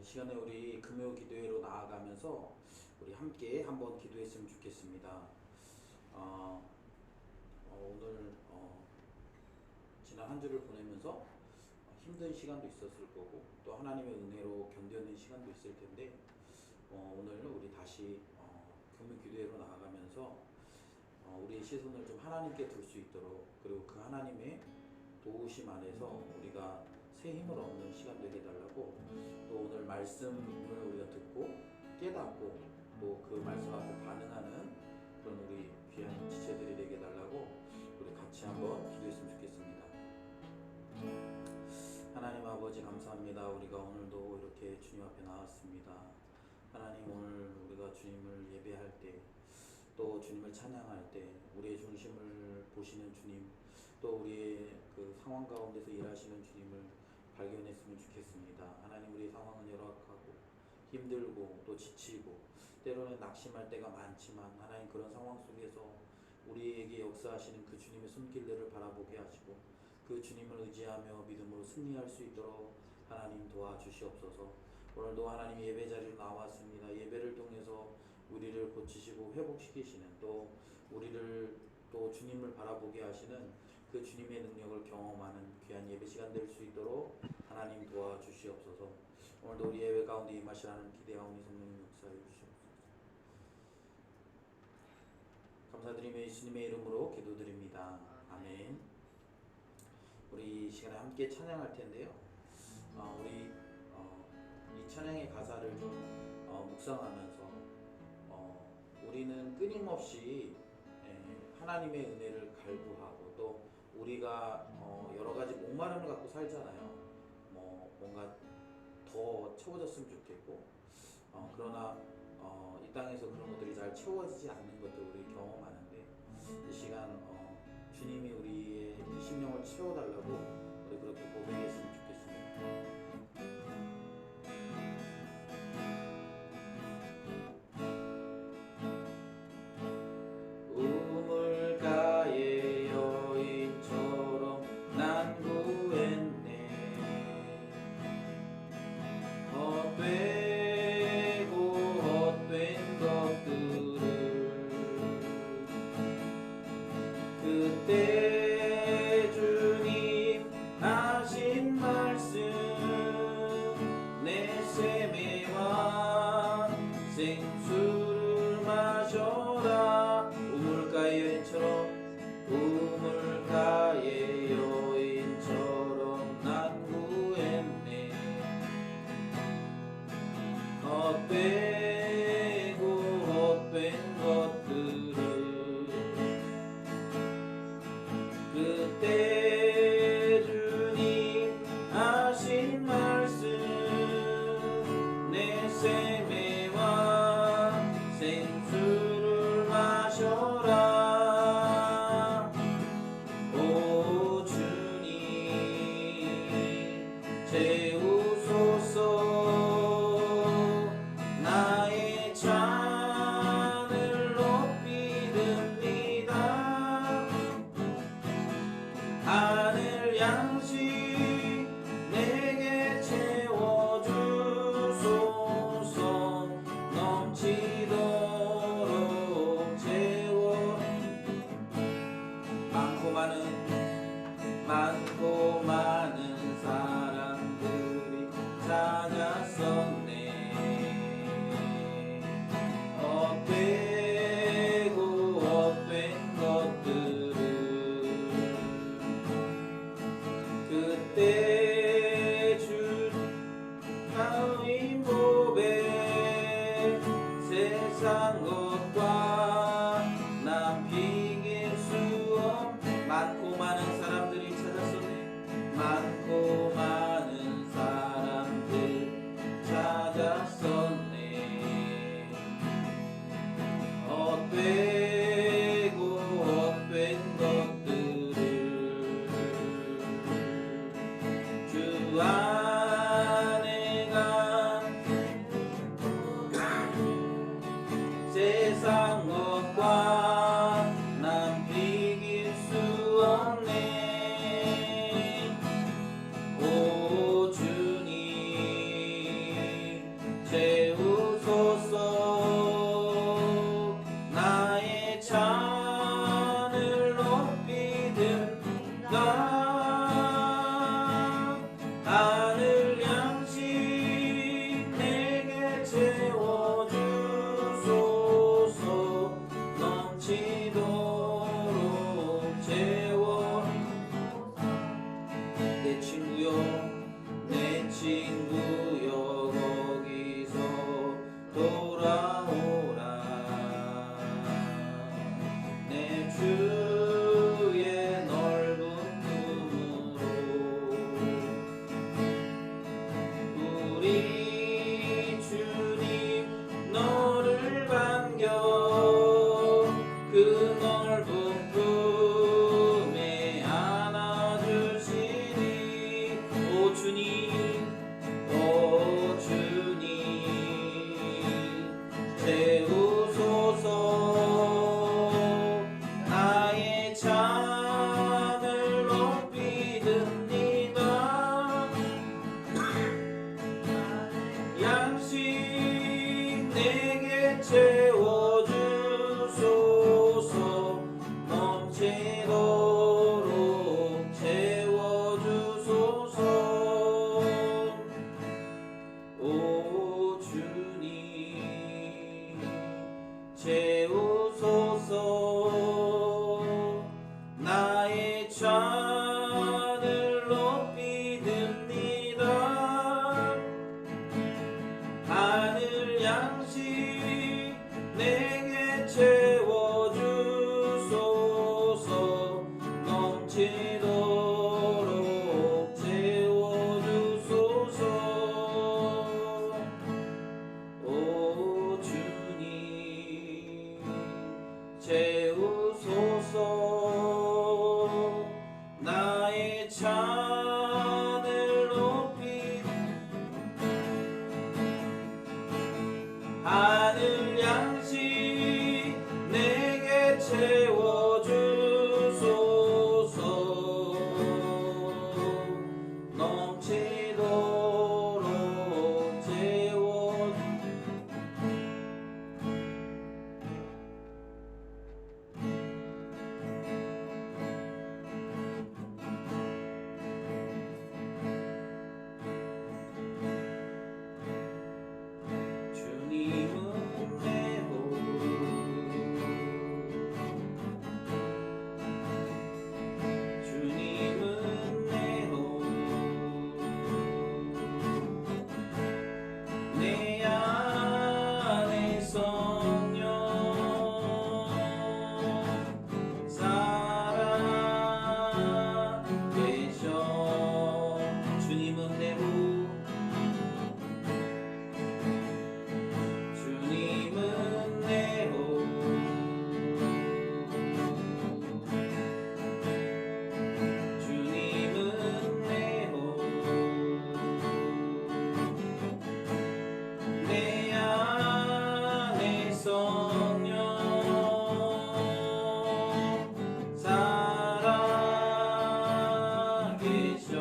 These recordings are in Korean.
시간에 우리 금요 기도회로 나아가면서 우리 함께 한번 기도했으면 좋겠습니다. 오늘 지난 한 주를 보내면서 힘든 시간도 있었을 거고 또 하나님의 은혜로 견뎌낸 시간도 있을 텐데 오늘 우리 다시 금요 기도회로 나아가면서 우리의 시선을 좀 하나님께 둘 수 있도록, 그리고 그 하나님의 도우심 안에서 우리가 새 힘을 얻는 시간 되게 해달라고, 또 오늘 말씀을 우리가 듣고 깨닫고 또 그 말씀 앞에 반응하는 그런 우리 귀한 지체들이 되게 해달라고 우리 같이 한번 기도했으면 좋겠습니다. 하나님 아버지 감사합니다. 우리가 오늘도 이렇게 주님 앞에 나왔습니다. 하나님, 오늘 우리가 주님을 예배할 때, 또 주님을 찬양할 때 우리의 중심을 보시는 주님, 또 우리의 그 상황 가운데서 일하시는 주님을 발견했으면 좋겠습니다. 하나님, 우리의 상황은 열악하고 힘들고 또 지치고 때로는 낙심할 때가 많지만, 하나님 그런 상황 속에서 우리에게 역사하시는 그 주님의 손길들을 바라보게 하시고 그 주님을 의지하며 믿음으로 승리할 수 있도록 하나님 도와주시옵소서. 오늘도 하나님 예배 자리로 나왔습니다. 예배를 통해서 우리를 고치시고 회복시키시는, 또 우리를 또 주님을 바라보게 하시는 그 주님의 능력을 경험하는 귀한 예배 시간 될 수 있도록 하나님 도와주시옵소서. 오늘도 우리 예배 가운데 임하시라는 기대하오니 성령님 역사해 주시옵소서. 감사드리며 예수님의 이름으로 기도드립니다. 아멘. 우리 이 시간에 함께 찬양할 텐데요. 우리 이 찬양의 가사를 좀 묵상하면서 우리는 끊임없이 하나님의 은혜를 갈구하고, 또 우리가 여러 가지 목마름을 갖고 살잖아요. 뭔가 더 채워졌으면 좋겠고, 그러나 이 땅에서 그런 것들이 잘 채워지지 않는 것들 우리 경험하는데, 이 시간 주님이 우리의 이 심령을 채워달라고 우리 그렇게 고백했으면 좋겠습니다. 우물가의 여인처럼 난 구했네. 헛되고 헛된 것들을 그때 주님 하신 말씀, 내 샘에와 생수를 마셔라. 우물가의 여인처럼 난 구했네. 헛되고 헛된 것들을 그때 주님 하신 말씀, 내 샘에와 생수를 마셔라. 오 주님 채우소서. 나의 잔을 높이 듭니다. 하늘 양식 내게 채워주소서. 넘치도록 채워. 많고 많은 사람들이 찾았었네. 헛되고 헛된 것들을 그때 주 하나님 보배, 세상 것과 남 비길 수 없네. 많고 많은 사람들이 찾았었네. 많고 많은 사람들 우리 주님 너를 반겨 그 넓은 품에 안아주시니 오 주님 채우소서 나의 잔을 높이 듭니다 양식 내게 채워주소서 넘치도록 채워주소서 오 주님 채우소서 나의 잔을 높이 듭니다 하늘 양식 내게 채워주소서 넘치도록 채워주소서 오 주님 채우소서 나의 잔을 높이 하늘 양식 내게 채워주소서 넘치도록 채워 주님은 내 호 주님은 내 호 내 안에 성령 살아 계셔 주님은 내 호 주님은 내 호 주님은 내 호 내 안에 성령 살아 계셔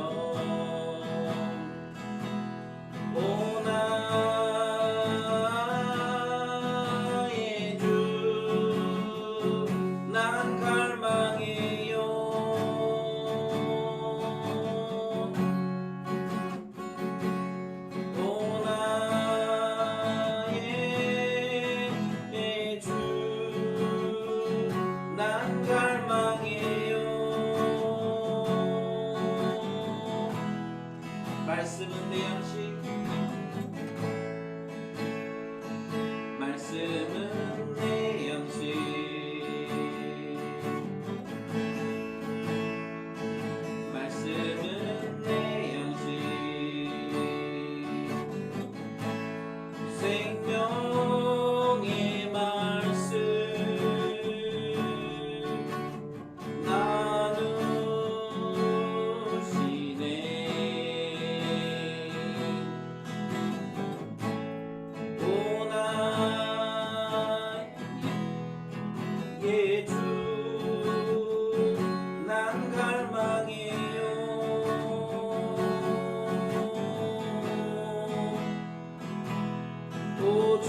오 나의 주 난 갈망해요 오 나의 주 난 갈망해요 말씀은 내 양식 말씀은 내 양식 말씀은 내 양식 생명의 말씀 나누시네 오 나의 주 난 갈망해요 오 주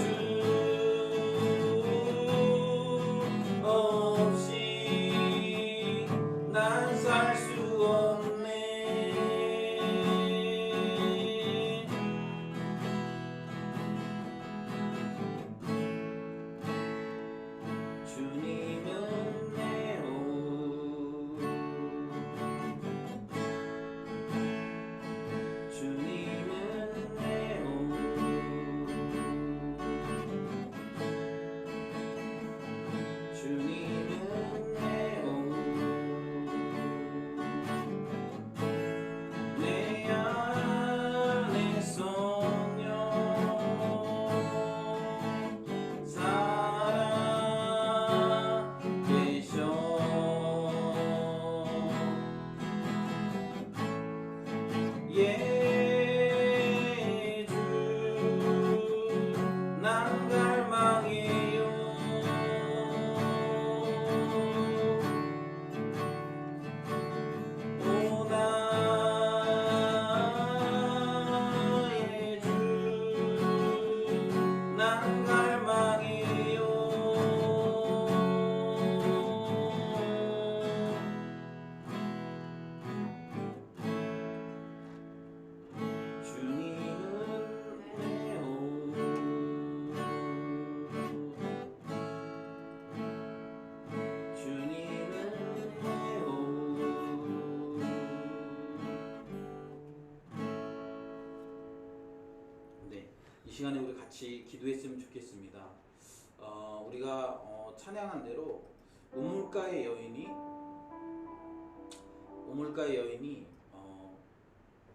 이 시간에 우리 같이 기도했으면 좋겠습니다. 우리가 찬양한 대로 우물가의 여인이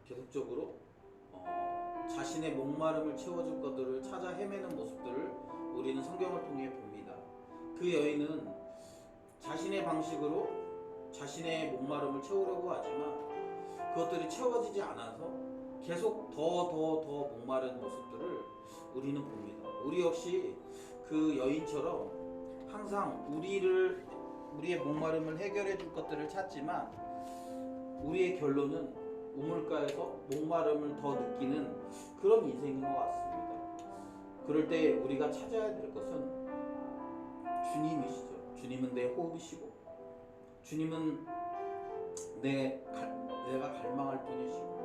계속적으로 자신의 목마름을 채워줄 것들을 찾아 헤매는 모습들을 우리는 성경을 통해 봅니다. 그 여인은 자신의 방식으로 자신의 목마름을 채우려고 하지만 그것들이 채워지지 않아서 계속 더 목마른 모습들을 우리는 봅니다. 우리 역시 그 여인처럼 항상 우리의 목마름을 해결해 줄 것들을 찾지만 우리의 결론은 우물가에서 목마름을 더 느끼는 그런 인생인 것 같습니다. 그럴 때 우리가 찾아야 될 것은 주님이시죠. 주님은 내 호흡이시고 주님은 내가 갈망할 뿐이시고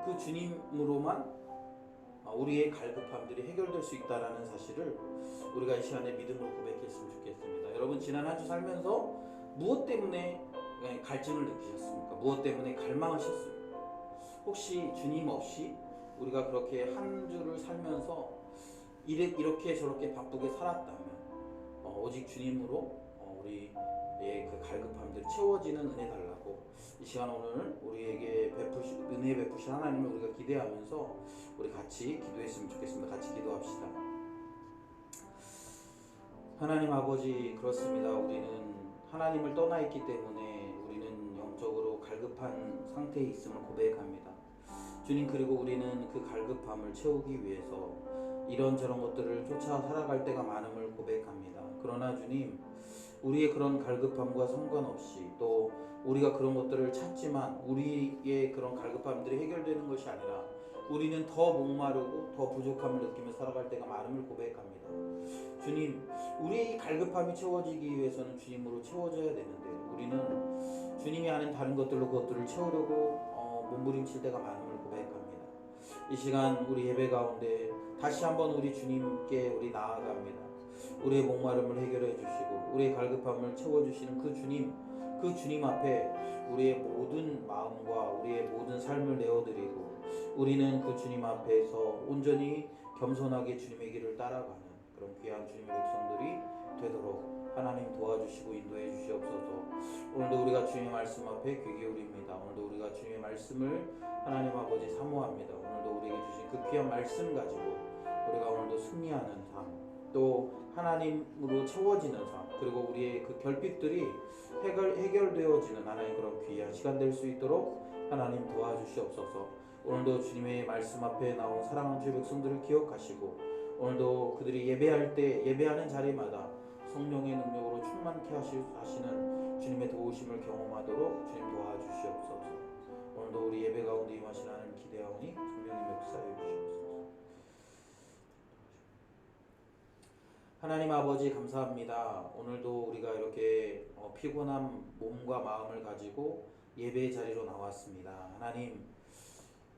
그 주님으로만 우리의 갈급함들이 해결될 수 있다라는 사실을 우리가 이 시간에 믿음으로 고백했으면 좋겠습니다. 여러분 지난 한 주 살면서 무엇 때문에 갈증을 느끼셨습니까? 무엇 때문에 갈망하셨습니까? 혹시 주님 없이 우리가 그렇게 한 주를 살면서 이렇게 저렇게 바쁘게 살았다면 오직 주님으로 우리의 그 갈급함들이 채워지는 은혜 달라고 이 시간 오늘 우리에게 은혜 베푸신 하나님을 우리가 기대하면서 우리 같이 기도했으면 좋겠습니다. 같이 기도합시다. 하나님 아버지, 그렇습니다. 우리는 하나님을 떠나 있기 때문에 우리는 영적으로 갈급한 상태에 있음을 고백합니다. 주님, 그리고 우리는 그 갈급함을 채우기 위해서 이런저런 것들을 쫓아 살아갈 때가 많음을 고백합니다. 그러나 주님, 우리의 그런 갈급함과 상관없이 또 우리가 그런 것들을 찾지만 우리의 그런 갈급함들이 해결되는 것이 아니라 우리는 더 목마르고 더 부족함을 느끼며 살아갈 때가 많음을 고백합니다. 주님, 우리의 갈급함이 채워지기 위해서는 주님으로 채워져야 되는데 우리는 주님이 아닌 다른 것들로 그것들을 채우려고 몸부림칠 때가 많음을 고백합니다. 이 시간 우리 예배 가운데 다시 한번 우리 주님께 우리 나아갑니다. 우리의 목마름을 해결해 주시고 우리의 갈급함을 채워주시는 그 주님 앞에 우리의 모든 마음과 우리의 모든 삶을 내어드리고 우리는 그 주님 앞에서 온전히 겸손하게 주님의 길을 따라가는 그런 귀한 주님의 백성들이 되도록 하나님 도와주시고 인도해 주시옵소서. 오늘도 우리가 주님의 말씀 앞에 귀 기울입니다. 오늘도 우리가 주님의 말씀을 하나님 아버지 사모합니다. 오늘도 우리에게 주신 그 귀한 말씀 가지고 우리가 오늘도 승리하는 삶, 또 하나님으로 채워지는 삶, 그리고 우리의 그 결핍들이 해결되어지는 하나님 그런 귀한 시간 될 수 있도록 하나님 도와주시옵소서. 오늘도 주님의 말씀 앞에 나온 사랑하는 주의 백성들을 기억하시고 오늘도 그들이 예배할 때 예배하는 자리마다 성령의 능력으로 충만케 하시는 주님의 도우심을 경험하도록 주님 도와주시옵소서. 오늘도 우리 예배 가운데 임하신 하나님 기대하오니 성령님 역사해 주시옵소서. 하나님 아버지, 감사합니다. 오늘도 우리가 이렇게 피곤한 몸과 마음을 가지고 예배의 자리로 나왔습니다. 하나님,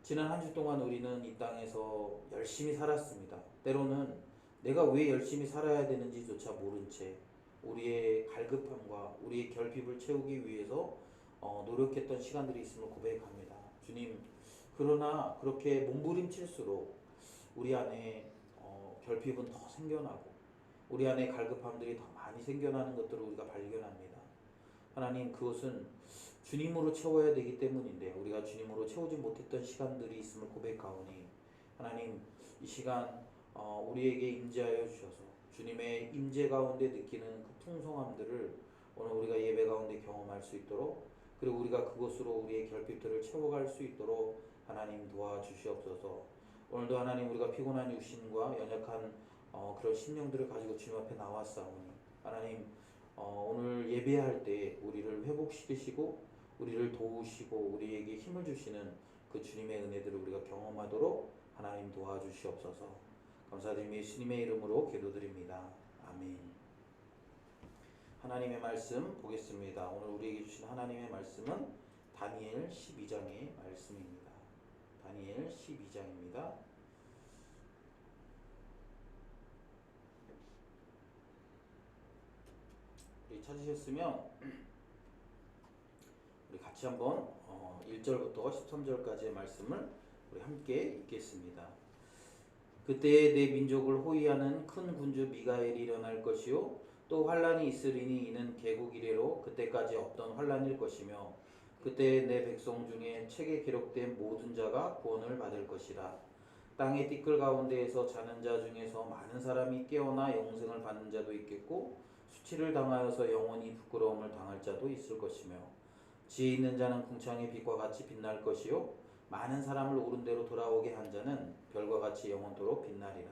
지난 한 주 동안 우리는 이 땅에서 열심히 살았습니다. 때로는 내가 왜 열심히 살아야 되는지조차 모른 채 우리의 갈급함과 우리의 결핍을 채우기 위해서 노력했던 시간들이 있음을 고백합니다. 주님, 그러나 그렇게 몸부림칠수록 우리 안에 결핍은 더 생겨나고 우리 안에 갈급함들이 더 많이 생겨나는 것들을 우리가 발견합니다. 하나님, 그것은 주님으로 채워야 되기 때문인데 우리가 주님으로 채우지 못했던 시간들이 있음을 고백하오니 하나님, 이 시간 우리에게 임재하여 주셔서 주님의 임재 가운데 느끼는 그 풍성함들을 오늘 우리가 예배 가운데 경험할 수 있도록, 그리고 우리가 그것으로 우리의 결핍들을 채워갈 수 있도록 하나님 도와주시옵소서. 오늘도 하나님, 우리가 피곤한 육신과 연약한 그런 심령들을 가지고 주님 앞에 나왔사오니 하나님, 오늘 예배할 때 우리를 회복시키시고 우리를 도우시고 우리에게 힘을 주시는 그 주님의 은혜들을 우리가 경험하도록 하나님 도와주시옵소서. 감사드리며 예수님의 이름으로 기도드립니다. 아멘. 하나님의 말씀 보겠습니다. 오늘 우리에게 주신 하나님의 말씀은 다니엘 12장의 말씀입니다. 다니엘 12장입니다. 찾으셨으면 우리 같이 한번 1절부터 13절까지의 말씀을 우리 함께 읽겠습니다. 그때에 내 민족을 호위하는 큰 군주 미가엘이 일어날 것이요 또 환란이 있으리니 이는 개국 이래로 그때까지 없던 환란일 것이며 그때에 내 백성 중에 책에 기록된 모든 자가 구원을 받을 것이라. 땅의 띠끌 가운데에서 자는 자 중에서 많은 사람이 깨어나 영생을 받는 자도 있겠고 수치를 당하여서 영원히 부끄러움을 당할 자도 있을 것이며 지혜 있는 자는 궁창의 빛과 같이 빛날 것이요 많은 사람을 옳은 대로 돌아오게 한 자는 별과 같이 영원토록 빛나리라.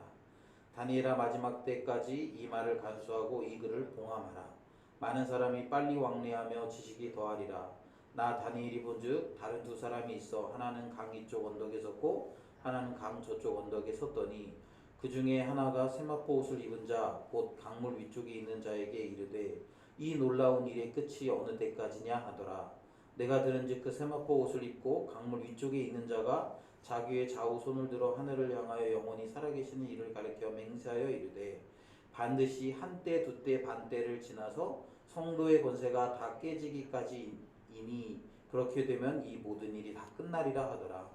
다니엘아 마지막 때까지 이 말을 간수하고 이 글을 봉함하라. 많은 사람이 빨리 왕래하며 지식이 더하리라. 나 다니엘이 본즉 다른 두 사람이 있어 하나는 강 이쪽 언덕에 섰고 하나는 강 저쪽 언덕에 섰더니 그 중에 하나가 세마포 옷을 입은 자 곧 강물 위쪽에 있는 자에게 이르되 이 놀라운 일의 끝이 어느 때까지냐 하더라. 내가 들은즉 그 세마포 옷을 입고 강물 위쪽에 있는 자가 자기의 좌우 손을 들어 하늘을 향하여 영원히 살아계시는 이를 가리켜 맹세하여 이르되 반드시 한때 두때 반때를 지나서 성도의 권세가 다 깨지기까지이니 그렇게 되면 이 모든 일이 다 끝나리라 하더라.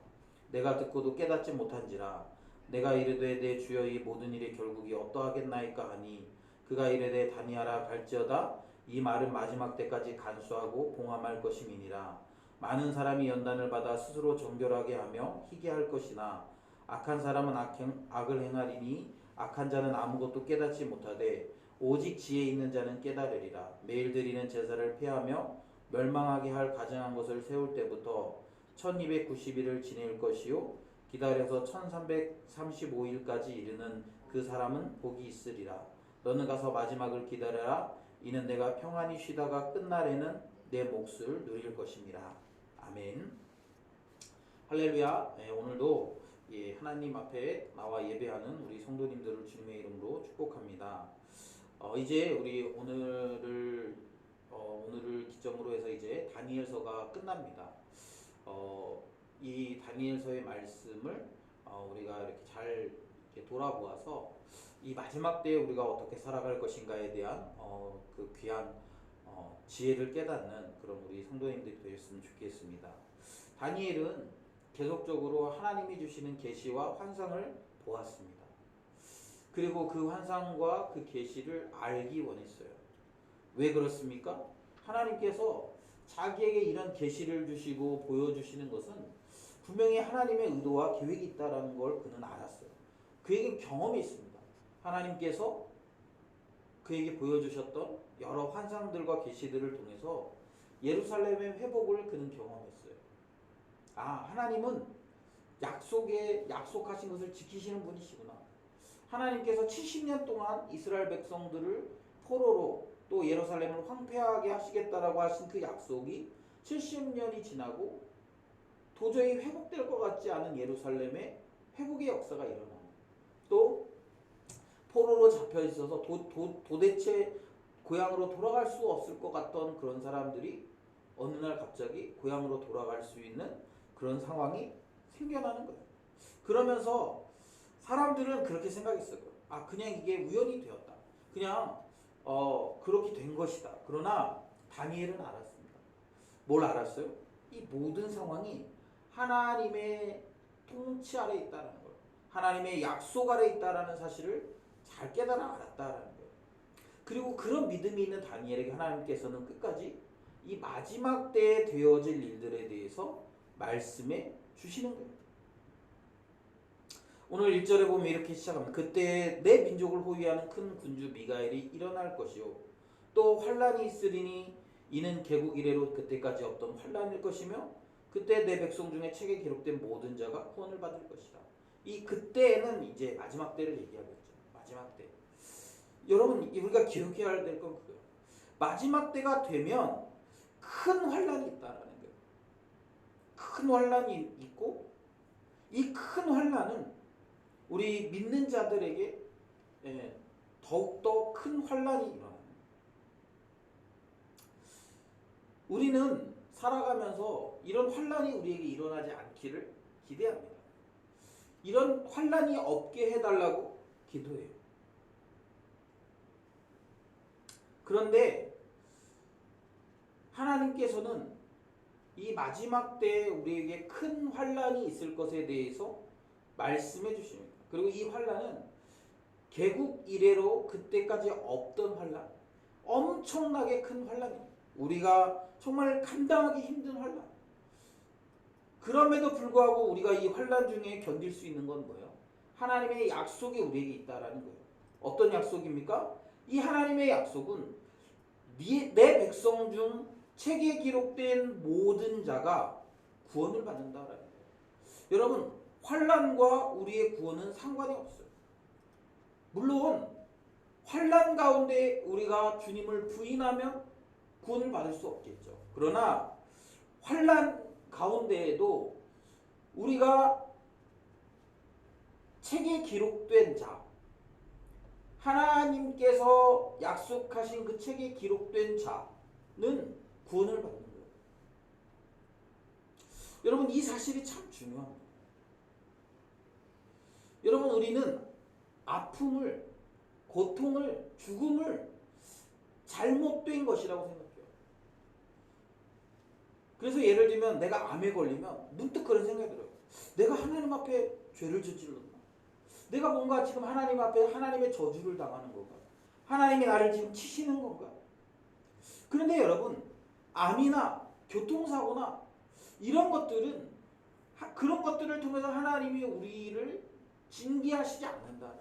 내가 듣고도 깨닫지 못한지라. 내가 이르되 내 주여 이 모든 일의 결국이 어떠하겠나이까 하니 그가 이르되 다니하라 갈지어다 이 말은 마지막 때까지 간수하고 봉함할 것임이니라. 많은 사람이 연단을 받아 스스로 정결하게 하며 희게 할 것이나 악한 사람은 악을 행하리니 악한 자는 아무것도 깨닫지 못하되 오직 지혜 있는 자는 깨달으리라. 매일 드리는 제사를 폐하며 멸망하게 할 가증한 것을 세울 때부터 1290일을 지낼 것이요 기다려서 1335일까지 이르는 그 사람은 복이 있으리라. 너는 가서 마지막을 기다려라. 이는 내가 평안히 쉬다가 끝날에는 내 몫을 누릴 것입니다. 아멘. 할렐루야. 오늘도 하나님 앞에 나와 예배하는 우리 성도님들을 주님의 이름으로 축복합니다. 이제 우리 오늘을 기점으로 해서 이제 다니엘서가 끝납니다. 이 다니엘서의 말씀을 우리가 이렇게 잘 이렇게 돌아보아서 이 마지막 때에 우리가 어떻게 살아갈 것인가에 대한 그 귀한 지혜를 깨닫는 그런 우리 성도님들이 되었으면 좋겠습니다. 다니엘은 계속적으로 하나님이 주시는 계시와 환상을 보았습니다. 그리고 그 환상과 그 계시를 알기 원했어요. 왜 그렇습니까? 하나님께서 자기에게 이런 계시를 주시고 보여주시는 것은 분명히 하나님의 의도와 계획이 있다는 걸 그는 알았어요. 그에게 경험이 있습니다. 하나님께서 그에게 보여주셨던 여러 환상들과 계시들을 통해서 예루살렘의 회복을 그는 경험했어요. 하나님은 약속하신 것을 지키시는 분이시구나. 하나님께서 70년 동안 이스라엘 백성들을 포로로 또 예루살렘을 황폐하게 하시겠다라고 하신 그 약속이 70년이 지나고 도저히 회복될 것 같지 않은 예루살렘의 회복의 역사가 일어납니다. 또 포로로 잡혀 있어서 도대체 고향으로 돌아갈 수 없을 것 같던 그런 사람들이 어느 날 갑자기 고향으로 돌아갈 수 있는 그런 상황이 생겨나는 거예요. 그러면서 사람들은 그렇게 생각했어요. 그냥 이게 우연이 되었다. 그냥 그렇게 된 것이다. 그러나 다니엘은 알았습니다. 뭘 알았어요? 이 모든 상황이 하나님의 통치 아래 있다는 거예요. 하나님의 약속 아래 있다는 사실을 잘 깨달아 알았다는 거예요. 그리고 그런 믿음이 있는 다니엘에게 하나님께서는 끝까지 이 마지막 때에 되어질 일들에 대해서 말씀해 주시는 거예요. 오늘 1절에 보면 이렇게 시작합니다. 그때 내 민족을 호위하는 큰 군주 미가엘이 일어날 것이요 또 환란이 있으리니 이는 개국 이래로 그때까지 없던 환란일 것이며 그때 내 백성 중에 책에 기록된 모든 자가 구원을 받을 것이다. 이 그때는 이제 마지막 때를 얘기하고 있죠. 마지막 때. 여러분 우리가 기억해야 될 건 그거예요. 마지막 때가 되면 큰 환란이 있다라는 거예요. 큰 환란이 있고 이 큰 환란은 우리 믿는 자들에게 더욱더 큰 환란이 일어납니다. 우리는 살아가면서 이런 환란이 우리에게 일어나지 않기를 기대합니다. 이런 환란이 없게 해달라고 기도해요. 그런데 하나님께서는 이 마지막 때에 우리에게 큰 환란이 있을 것에 대해서 말씀해 주십니다. 그리고 이 환란은 개국 이래로 그때까지 없던 환란, 엄청나게 큰 환란입니다. 우리가 정말 감당하기 힘든 환란. 그럼에도 불구하고 우리가 이 환란 중에 견딜 수 있는 건 뭐예요? 하나님의 약속이 우리에게 있다라는 거예요. 어떤 약속입니까? 이 하나님의 약속은 내 백성 중 책에 기록된 모든 자가 구원을 받는다라는 거예요. 여러분, 환란과 우리의 구원은 상관이 없어요. 물론 환란 가운데 우리가 주님을 부인하면 구원을 받을 수 없겠죠. 그러나 환란 가운데에도 우리가 책에 기록된 자, 하나님께서 약속하신 그 책에 기록된 자는 구원을 받는 거예요. 여러분, 이 사실이 참 중요합니다. 여러분, 우리는 아픔을, 고통을, 죽음을 잘못된 것이라고 생각해요. 그래서 예를 들면 내가 암에 걸리면 문득 그런 생각이 들어요. 내가 하나님 앞에 죄를 저질렀나? 내가 뭔가 지금 하나님 앞에 하나님의 저주를 당하는 건가? 하나님이 나를 지금 치시는 건가? 그런데 여러분, 암이나 교통사고나 이런 것들은 그런 것들을 통해서 하나님이 우리를 징계하시지 않는다는.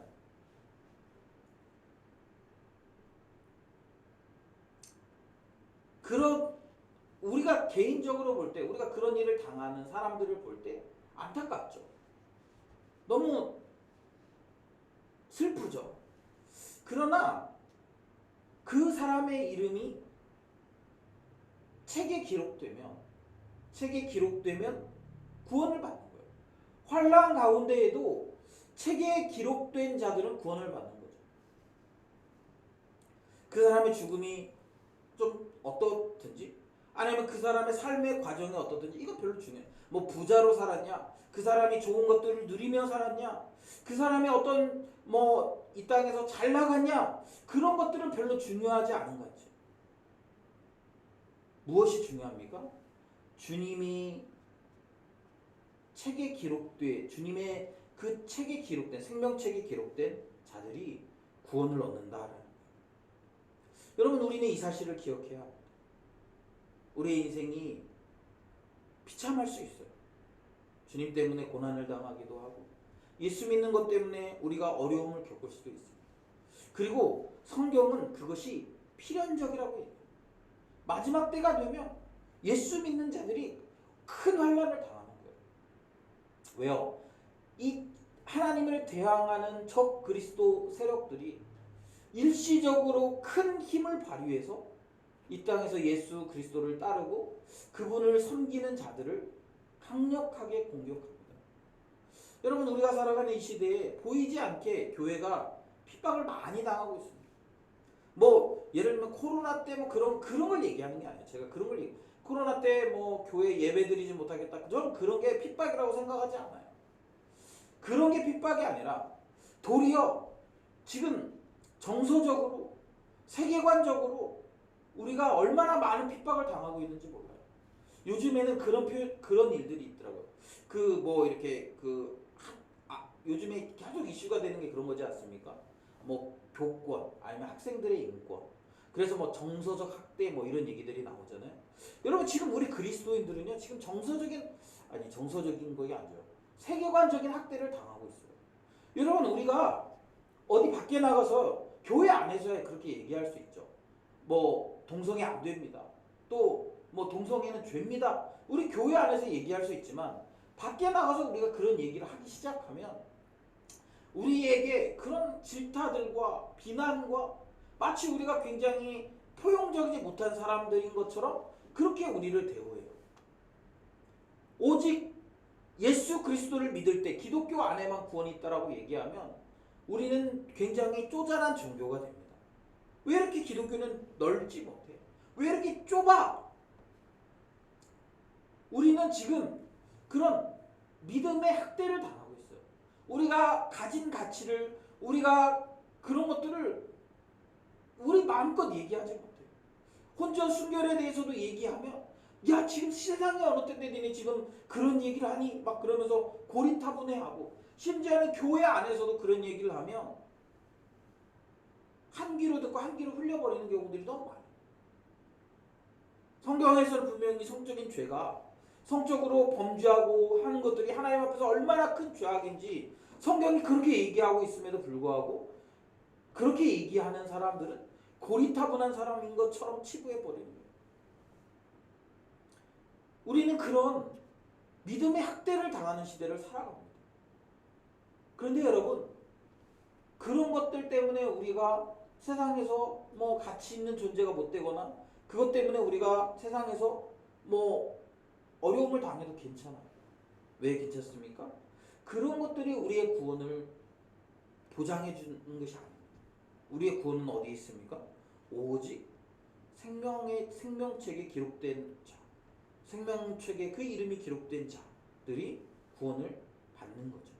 그런 우리가 개인적으로 볼 때, 우리가 그런 일을 당하는 사람들을 볼 때 안타깝죠. 너무 슬프죠. 그러나 그 사람의 이름이 책에 기록되면 구원을 받는 거예요. 환난 가운데에도 책에 기록된 자들은 구원을 받는 거죠. 그 사람의 죽음이 좀 어떻든지, 아니면 그 사람의 삶의 과정이 어떻든지, 이건 별로 중요해요. 뭐 부자로 살았냐, 그 사람이 좋은 것들을 누리며 살았냐, 그 사람이 어떤 뭐 이 땅에서 잘 나갔냐, 그런 것들은 별로 중요하지 않은 것 같아요. 무엇이 중요합니까? 주님이 책에 기록돼, 주님의 그 책에 기록된, 생명책에 기록된 자들이 구원을 얻는다라는 거예요. 여러분, 우리는 이 사실을 기억해야 합니다. 우리의 인생이 비참할 수 있어요. 주님 때문에 고난을 당하기도 하고, 예수 믿는 것 때문에 우리가 어려움을 겪을 수도 있습니다. 그리고 성경은 그것이 필연적이라고 해요. 마지막 때가 되면 예수 믿는 자들이 큰 환난을 당하는 거예요. 왜요? 이 하나님을 대항하는 적 그리스도 세력들이 일시적으로 큰 힘을 발휘해서 이 땅에서 예수 그리스도를 따르고 그분을 섬기는 자들을 강력하게 공격합니다. 여러분, 우리가 살아가는 이 시대에 보이지 않게 교회가 핍박을 많이 당하고 있습니다. 뭐 예를 들면 코로나 때 뭐 그런 걸 얘기하는 게 아니에요. 제가 그런 걸 코로나 때 뭐 교회 예배 드리지 못하겠다, 저는 그런 게 핍박이라고 생각하지 않아요. 그런 게 핍박이 아니라 도리어 지금 정서적으로, 세계관적으로 우리가 얼마나 많은 핍박을 당하고 있는지 몰라요. 요즘에는 그런 일들이 있더라고요. 뭐 이렇게 요즘에 계속 이슈가 되는 게 그런 거지 않습니까? 뭐 교권, 아니면 학생들의 인권, 그래서 뭐 정서적 학대 뭐 이런 얘기들이 나오잖아요. 여러분, 지금 우리 그리스도인들은요, 지금 정서적인 것이 아니죠. 세계관적인 학대를 당하고 있어요. 여러분, 우리가 어디 밖에 나가서 교회 안에서야 그렇게 얘기할 수 있죠. 뭐 동성애 안 됩니다. 또 뭐 동성애는 죄입니다. 우리 교회 안에서 얘기할 수 있지만 밖에 나가서 우리가 그런 얘기를 하기 시작하면 우리에게 그런 질타들과 비난과 마치 우리가 굉장히 포용적이지 못한 사람들인 것처럼 그렇게 우리를 대우해요. 오직 예수 그리스도를 믿을 때 기독교 안에만 구원이 있다라고 얘기하면 우리는 굉장히 쪼잔한 종교가 됩니다. 왜 이렇게 기독교는 넓지 못해? 왜 이렇게 좁아? 우리는 지금 그런 믿음의 학대를 당하고 있어요. 우리가 가진 가치를, 우리가 그런 것들을 우리 마음껏 얘기하지 못해요. 혼전 순결에 대해서도 얘기하면, 야, 지금 세상이 어느 때인데 니네 지금 그런 얘기를 하니? 막 그러면서 고리타분해하고, 심지어는 교회 안에서도 그런 얘기를 하면 한 귀로 듣고 한 귀로 흘려버리는 경우들이 너무 많아요. 성경에서는 분명히 성적인 죄가 성적으로 범죄하고 하는 것들이 하나님 앞에서 얼마나 큰 죄악인지 성경이 그렇게 얘기하고 있음에도 불구하고 그렇게 얘기하는 사람들은 고리타분한 사람인 것처럼 치부해버리는 거예요. 우리는 그런 믿음의 학대를 당하는 시대를 살아갑니다. 그런데 여러분, 그런 것들 때문에 우리가 세상에서 뭐 가치 있는 존재가 못 되거나 그것 때문에 우리가 세상에서 뭐 어려움을 당해도 괜찮아요. 왜 괜찮습니까? 그런 것들이 우리의 구원을 보장해 주는 것이 아닙니다. 우리의 구원은 어디에 있습니까? 오직 생명책에 기록된 자, 생명책에 그 이름이 기록된 자들이 구원을 받는 거죠.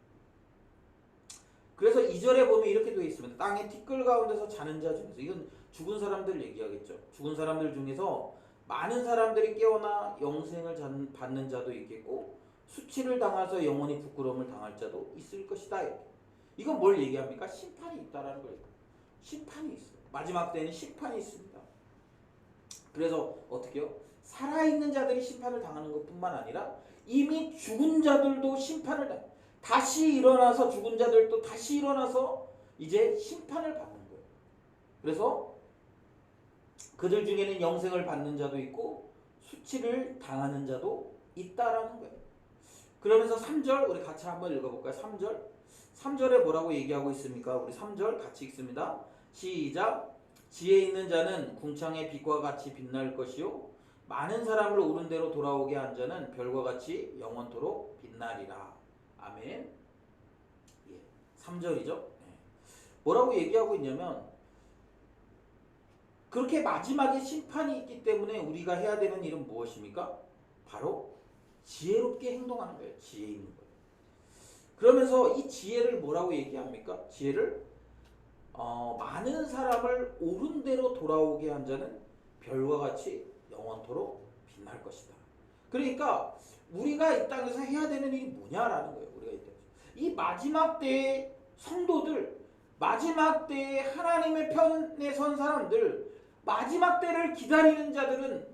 그래서 2절에 보면 이렇게 되어 있습니다. 땅의 티끌 가운데서 자는 자 중에서, 이건 죽은 사람들 얘기하겠죠. 죽은 사람들 중에서 많은 사람들이 깨어나 영생을 받는 자도 있겠고 수치를 당해서 영원히 부끄러움을 당할 자도 있을 것이다. 이건 뭘 얘기합니까? 심판이 있다라는 거예요. 심판이 있어요. 마지막 때는 심판이 있습니다. 그래서 어떻게요? 살아있는 자들이 심판을 당하는 것뿐만 아니라 이미 죽은 자들도 심판을 다시 일어나서 죽은 자들도 다시 일어나서 이제 심판을 받는 거예요. 그래서 그들 중에는 영생을 받는 자도 있고 수치를 당하는 자도 있다라는 거예요. 그러면서 3절 우리 같이 한번 읽어볼까요? 3절에 뭐라고 얘기하고 있습니까? 우리 3절 같이 읽습니다. 시작. 지혜 있는 자는 궁창의 빛과 같이 빛날 것이요 많은 사람을 옳은 대로 돌아오게 한 자는 별과 같이 영원토록 빛나리라. 아멘. 예, 3절이죠. 뭐라고 얘기하고 있냐면 그렇게 마지막에 심판이 있기 때문에 우리가 해야 되는 일은 무엇입니까? 바로 지혜롭게 행동하는 거예요. 지혜 있는 거예요. 그러면서 이 지혜를 뭐라고 얘기합니까? 지혜를 많은 사람을 옳은 대로 돌아오게 한 자는 별과 같이 영원토록 빛날 것이다. 그러니까 우리가 이 땅에서 해야 되는 일이 뭐냐라는 거예요. 우리가 이 마지막 때의 성도들, 마지막 때에 하나님의 편에 선 사람들, 마지막 때를 기다리는 자들은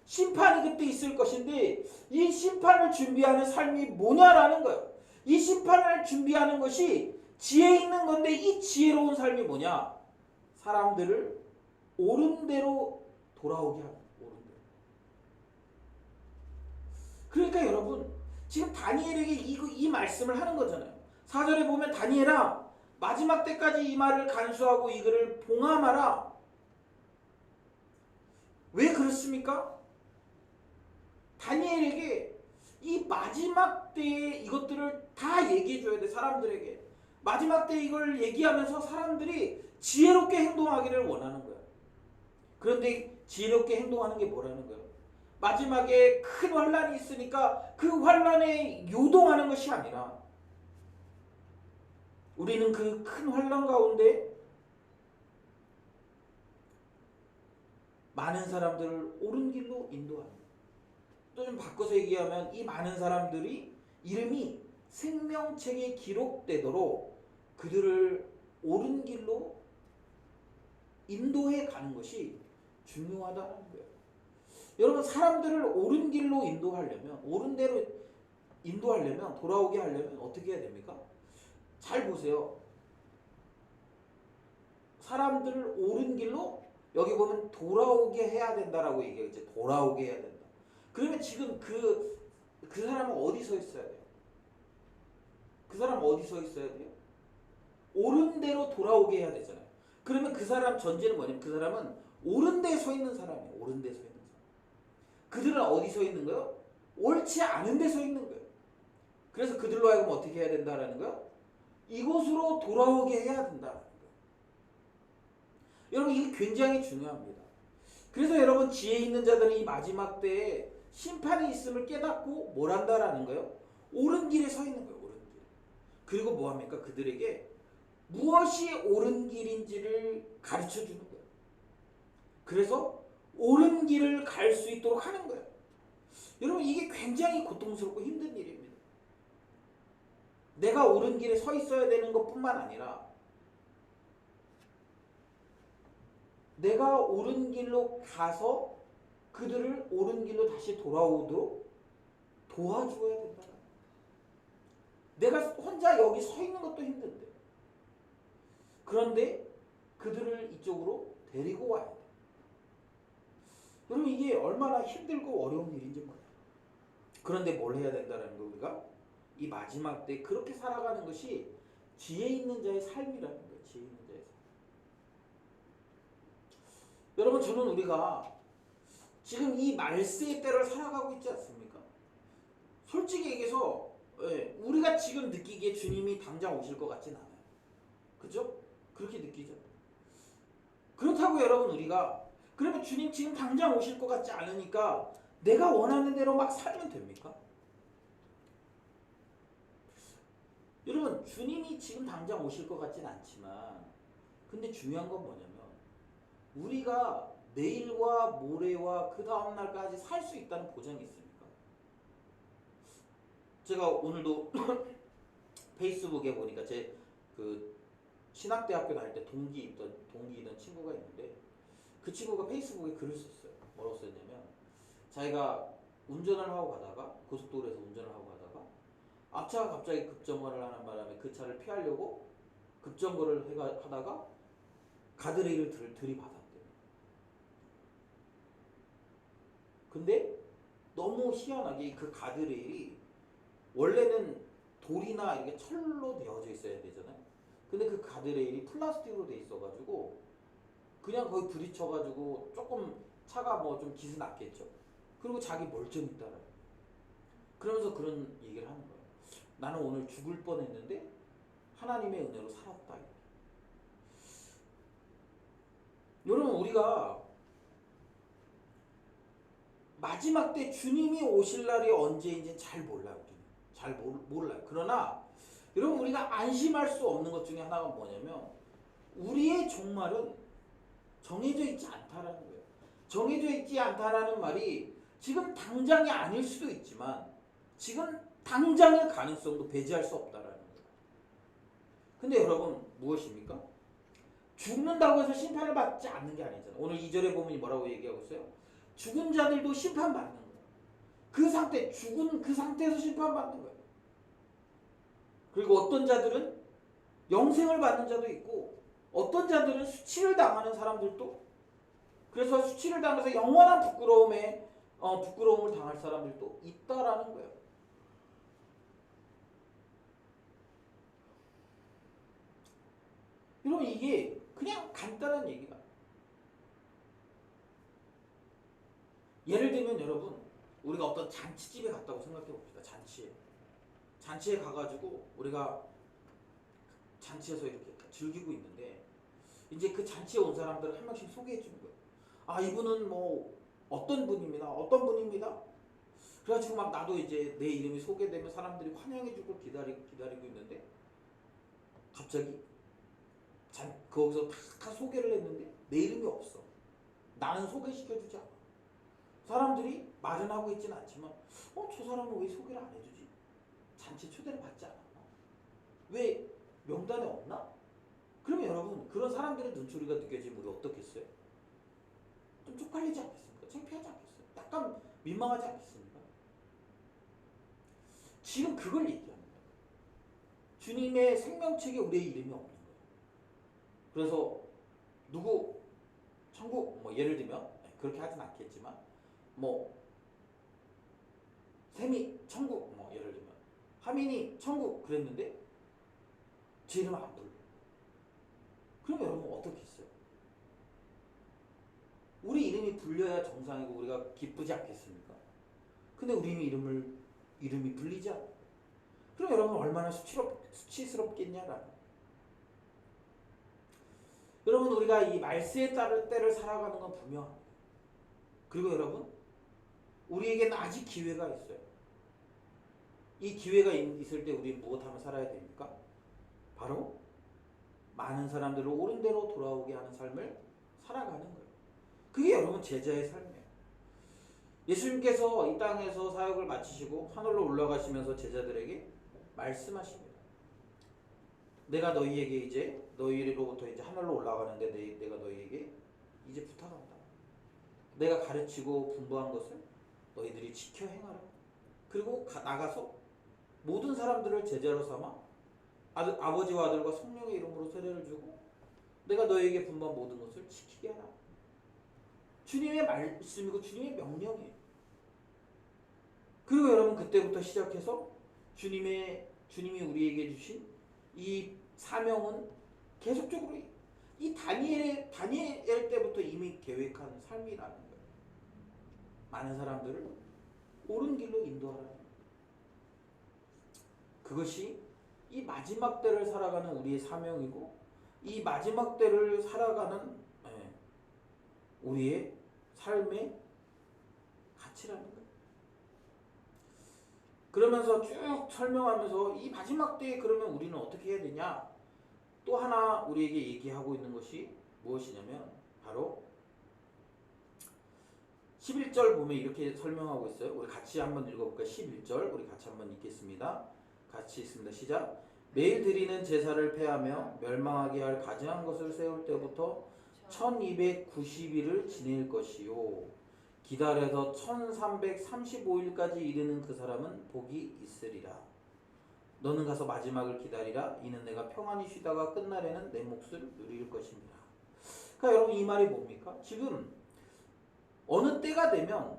심판이 그때 있을 것인데 이 심판을 준비하는 삶이 뭐냐라는 거예요. 이 심판을 준비하는 것이 지혜 있는 건데 이 지혜로운 삶이 뭐냐? 사람들을 옳은 대로 돌아오게 하는 옳은 대로. 그러니까 여러분 지금 다니엘에게 이 말씀을 하는 거잖아요. 4절에 보면 다니엘아 마지막 때까지 이 말을 간수하고 이 글을 봉함하라. 왜 그렇습니까? 다니엘에게 이 마지막 때에 이것들을 다 얘기해 줘야 돼. 사람들에게 마지막 때 이걸 얘기하면서 사람들이 지혜롭게 행동하기를 원하는 거야. 그런데 지혜롭게 행동하는 게 뭐라는 거야? 마지막에 큰 환란이 있으니까 그 환란에 요동하는 것이 아니라 우리는 그 큰 환란 가운데 많은 사람들을 옳은 길로 인도하는 거예요. 또 좀 바꿔서 얘기하면 이 많은 사람들이 이름이 생명책에 기록되도록 그들을 옳은 길로 인도해 가는 것이 중요하다는 거예요. 여러분 사람들을 옳은 길로 인도하려면 옳은 대로 인도하려면 돌아오게 하려면 어떻게 해야 됩니까? 잘 보세요. 사람들을 옳은 길로 여기 보면 돌아오게 해야 된다라고 얘기하죠. 돌아오게 해야 된다. 그러면 지금 그 사람은 어디 서 있어야 돼요? 그 사람은 어디 서 있어야 돼요? 옳은 대로 돌아오게 해야 되잖아요. 그러면 그 사람 전제는 뭐냐면 그 사람은 옳은 데에 서 있는 사람이에요. 옳은 데에 서 있는 사람. 그들은 어디 서 있는 거예요? 옳지 않은 데 서 있는 거예요. 그래서 그들로 하여금 어떻게 해야 된다라는 거예요? 이곳으로 돌아오게 해야 된다. 여러분 이게 굉장히 중요합니다. 그래서 여러분 지혜 있는 자들은 이 마지막 때에 심판이 있음을 깨닫고 뭘 한다라는 거예요? 옳은 길에 서 있는 거예요. 옳은 길. 그리고 뭐 합니까? 그들에게 무엇이 옳은 길인지를 가르쳐 주는 거예요. 그래서 옳은 길을 갈 수 있도록 하는 거예요. 여러분 이게 굉장히 고통스럽고 힘든 일입니다. 내가 옳은 길에 서 있어야 되는 것뿐만 아니라 내가 옳은 길로 가서 그들을 옳은 길로 다시 돌아오도록 도와줘야 된다. 내가 혼자 여기 서 있는 것도 힘든데 그런데 그들을 이쪽으로 데리고 와야 돼. 여러분 이게 얼마나 힘들고 어려운 일인지 몰라요. 그런데 뭘 해야 된다는 거 우리가 이 마지막 때 그렇게 살아가는 것이 지혜 있는 자의 삶이라는 거예요. 지혜 있는 자의 삶. 여러분 저는 우리가 지금 이 말세의 때를 살아가고 있지 않습니까? 솔직히 얘기해서 우리가 지금 느끼기에 주님이 당장 오실 것 같진 않아요. 그죠? 그렇게 느끼죠. 그렇다고 여러분 우리가 그러면 주님 지금 당장 오실 것 같지 않으니까 내가 원하는 대로 막 살면 됩니까? 여러분 주님이 지금 당장 오실 것 같진 않지만 근데 중요한 건 뭐냐면 우리가 내일과 모레와 그 다음 날까지 살 수 있다는 보장이 있습니까? 제가 오늘도 페이스북에 보니까 제 그 신학대학교 다닐 때 동기이던 친구가 있는데 그 친구가 페이스북에 글을 썼어요. 뭐라고 썼냐면 자기가 운전을 하고 가다가 고속도로에서 운전을 하고 가다가 앞차가 갑자기 급정거를 하는 바람에 그 차를 피하려고 급정거를 하다가 가드레일을 들이받았대요. 근데 너무 희한하게 그 가드레일이 원래는 돌이나 이렇게 철로 되어져 있어야 되잖아요. 근데 그 가드레일이 플라스틱으로 돼 있어가지고 그냥 거의 부딪혀가지고 조금 차가 뭐 좀 기스 났겠죠. 그리고 자기 멀쩡히 있더라고요. 그러면서 그런 얘기를 하는 거예요. 나는 오늘 죽을 뻔했는데 하나님의 은혜로 살았다. 여러분 우리가 마지막 때 주님이 오실 날이 언제인지 잘 몰라요. 잘 몰라요. 그러나 여러분 우리가 안심할 수 없는 것 중에 하나가 뭐냐면 우리의 종말은 정해져 있지 않다라는 거예요. 정해져 있지 않다라는 말이 지금 당장이 아닐 수도 있지만 지금 당장의 가능성도 배제할 수 없다라는 거예요. 근데 여러분 무엇입니까? 죽는다고 해서 심판을 받지 않는 게 아니잖아요. 오늘 2절에 보면 뭐라고 얘기하고 있어요? 죽은 자들도 심판받는 거예요. 그 상태, 죽은 그 상태에서 심판받는 거예요. 그리고 어떤 자들은 영생을 받는 자도 있고 어떤 자들은 수치를 당하는 사람들도 그래서 수치를 당해서 영원한 부끄러움을 당할 사람들도 있다라는 거예요. 여러분 이게 그냥 간단한 얘기가 예를 들면 여러분 우리가 어떤 잔치집에 갔다고 생각해 봅시다. 잔치에 가가지고 우리가 잔치에서 이렇게 즐기고 있는데 이제 그 잔치에 온 사람들을 한 명씩 소개해 주는 거예요. 아 이분은 뭐 어떤 분입니다. 그래가지고 막 나도 이제 내 이름이 소개되면 사람들이 환영해주고 기다리고 있는데 갑자기 거기서 다 소개를 했는데 내 이름이 없어. 나는 소개시켜주지 않아. 사람들이 말은 하고 있지는 않지만 저 사람은 왜 소개를 안 해주지? 잔치 초대를 받지 않았나? 왜 명단에 없나? 그러면 여러분 그런 사람들의 눈초리가 느껴지면 우리 어떻겠어요? 좀 쪽팔리지 않겠습니까? 창피하지 않겠어요? 약간 민망하지 않겠습니까? 지금 그걸 얘기합니다. 주님의 생명책에 우리의 이름이 없는 거예요. 그래서 누구 천국 뭐 예를 들면 그렇게 하진 않겠지만 뭐 샘이 천국 뭐 예를 들면 하민이 천국 그랬는데 제 이름 안 불러. 그럼 여러분 어떻게 했어요? 우리 이름이 불려야 정상이고 우리가 기쁘지 않겠습니까? 근데 우리 이름이 불리지 않아요. 그럼 여러분 얼마나 수치스럽겠냐라는. 여러분 우리가 이 말세의 때를 살아가는 건 분명합니다. 그리고 여러분 우리에게는 아직 기회가 있어요. 이 기회가 있을 때 우리는 무엇하며 살아야 됩니까? 바로 많은 사람들을 옳은 대로 돌아오게 하는 삶을 살아가는 거예요. 그게 여러분 제자의 삶이에요. 예수님께서 이 땅에서 사역을 마치시고 하늘로 올라가시면서 제자들에게 말씀하십니다. 내가 너희에게 이제 너희로부터 이제 하늘로 올라가는데 내가 너희에게 이제 부탁한다. 내가 가르치고 분부한 것을 너희들이 지켜 행하라. 그리고 나가서 모든 사람들을 제자로 삼아 아버지와 아들과 성령의 이름으로 세례를 주고 내가 너희에게 분부한 모든 것을 지키게 하라. 주님의 말씀이고 주님의 명령이에요. 그리고 여러분 그때부터 시작해서 주님이 우리에게 주신 이 사명은 계속적으로 이 다니엘 때부터 이미 계획한 삶이라는 거예요. 많은 사람들을 옳은 길로 인도하라는 거예요. 그것이 이 마지막 때를 살아가는 우리의 사명이고 이 마지막 때를 살아가는 우리의 삶의 가치라는 거예요. 그러면서 쭉 설명하면서 이 마지막 때에 그러면 우리는 어떻게 해야 되냐? 또 하나 우리에게 얘기하고 있는 것이 무엇이냐면 바로 11절 보면 이렇게 설명하고 있어요. 우리 같이 한번 읽어볼까요? 11절 우리 같이 한번 읽겠습니다. 같이 읽습니다. 시작. 매일 드리는 제사를 폐하며 멸망하게 할 가증한 것을 세울 때부터 1290일을 지낼 것이요 기다려서 1335일까지 이르는 그 사람은 복이 있으리라. 너는 가서 마지막을 기다리라. 이는 내가 평안히 쉬다가 끝날에는 내 몫을 누릴 것입니다. 그러니까 여러분 이 말이 뭡니까? 지금 어느 때가 되면